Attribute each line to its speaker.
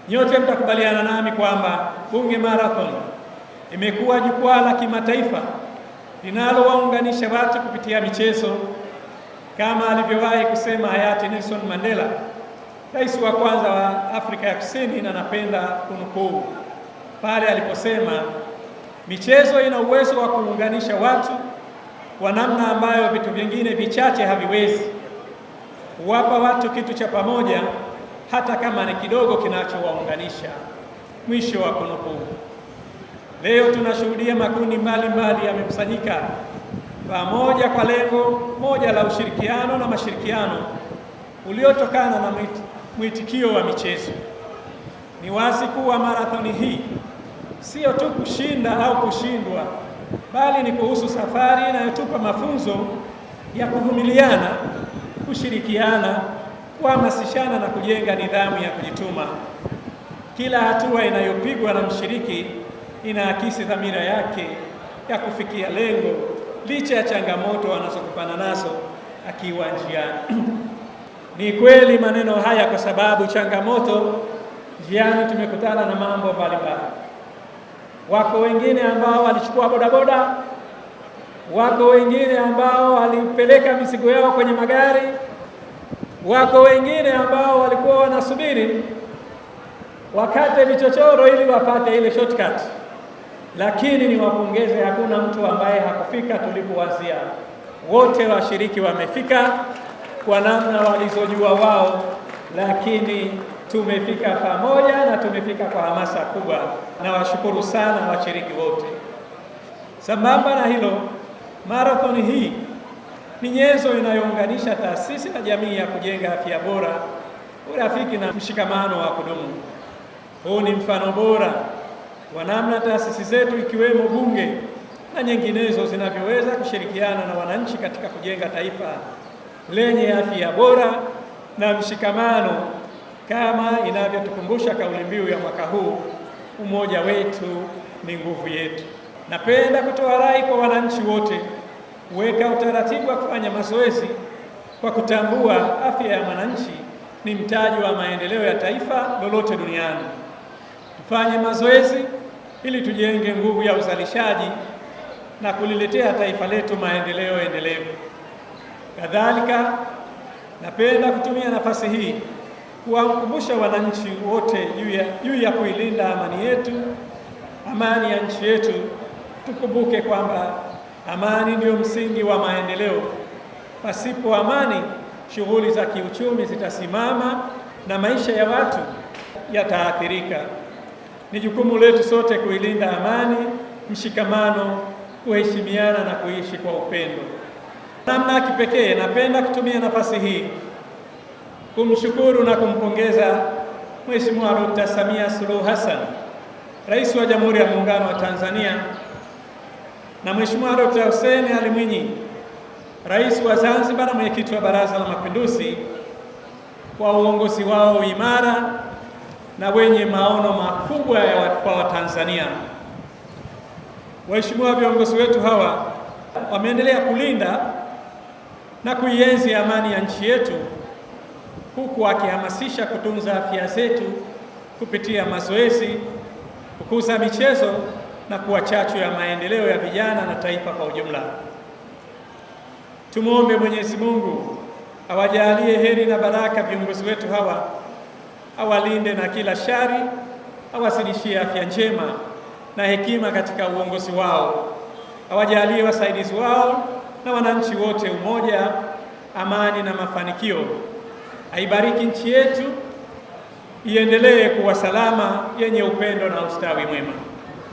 Speaker 1: Nyote mtakubaliana nami kwamba Bunge Marathon imekuwa jukwaa la kimataifa linalowaunganisha watu kupitia michezo, kama alivyowahi kusema hayati Nelson Mandela, rais wa kwanza wa Afrika ya Kusini, na napenda kunukuu pale aliposema, michezo ina uwezo wa kuunganisha watu kwa namna ambayo vitu vingine vichache haviwezi, huwapa watu kitu cha pamoja hata kama ni kidogo kinachowaunganisha. Mwisho wa kunukuu. Leo tunashuhudia makundi mbalimbali yamekusanyika pamoja kwa lengo moja la ushirikiano na mashirikiano uliotokana na mwitikio wa michezo. Ni wazi kuwa marathoni hii sio tu kushinda au kushindwa, bali ni kuhusu safari inayotupa mafunzo ya kuvumiliana, kushirikiana, kuhamasishana na kujenga nidhamu ya kujituma. Kila hatua inayopigwa na mshiriki inaakisi dhamira yake ya kufikia lengo licha ya changamoto wanazokutana nazo akiwa njiani. Ni kweli maneno haya kwa sababu changamoto njiani tumekutana na mambo mbalimbali. Wako wengine ambao walichukua bodaboda, wako wengine ambao walipeleka mizigo yao kwenye magari, wako wengine ambao walikuwa wanasubiri wakate vichochoro ili wapate ile shortcut. Lakini niwapongeze, hakuna mtu ambaye hakufika tulipoanzia. Wote washiriki wamefika kwa namna walizojua wao, lakini tumefika pamoja na tumefika kwa hamasa kubwa. Nawashukuru sana washiriki wote. Sambamba na hilo, marathoni hii ni nyenzo inayounganisha taasisi na jamii ya kujenga afya bora, urafiki na mshikamano wa kudumu. Huu ni mfano bora wa namna taasisi zetu ikiwemo Bunge na nyinginezo zinavyoweza kushirikiana na wananchi katika kujenga taifa lenye afya bora na mshikamano, kama inavyotukumbusha kauli mbiu ya mwaka huu, umoja wetu ni nguvu yetu. Napenda kutoa rai kwa wananchi wote kuweka utaratibu wa kufanya mazoezi kwa kutambua afya ya mwananchi ni mtaji wa maendeleo ya taifa lolote duniani. Tufanye mazoezi ili tujenge nguvu ya uzalishaji na kuliletea taifa letu maendeleo endelevu. Kadhalika, napenda kutumia nafasi hii kuwakumbusha wananchi wote juu ya kuilinda amani yetu, amani ya nchi yetu. Tukumbuke kwamba amani ndio msingi wa maendeleo. Pasipo amani, shughuli za kiuchumi zitasimama na maisha ya watu yataathirika. Ni jukumu letu sote kuilinda amani, mshikamano, kuheshimiana na kuishi kwa upendo. Namna ya kipekee napenda kutumia nafasi hii kumshukuru na kumpongeza Mheshimiwa Dr. Samia Suluhu Hassan, Rais wa Jamhuri ya Muungano wa Tanzania, na Mheshimiwa Dr. Hussein Ali Mwinyi, Rais wa Zanzibar na Mwenyekiti wa Baraza la Mapinduzi, kwa uongozi wao imara na wenye maono makubwa kwa Watanzania. Waheshimiwa viongozi wetu hawa wameendelea kulinda na kuienzi amani ya nchi yetu, huku wakihamasisha kutunza afya zetu kupitia mazoezi, kukuza michezo na kuwa chachu ya maendeleo ya vijana na taifa kwa ujumla. Tumuombe Mwenyezi Mungu awajalie heri na baraka viongozi wetu hawa, awalinde na kila shari, awazidishie afya njema na hekima katika uongozi wao, awajalie wasaidizi wao na wananchi wote umoja, amani na mafanikio. Aibariki nchi yetu, iendelee kuwa salama, yenye upendo na ustawi mwema.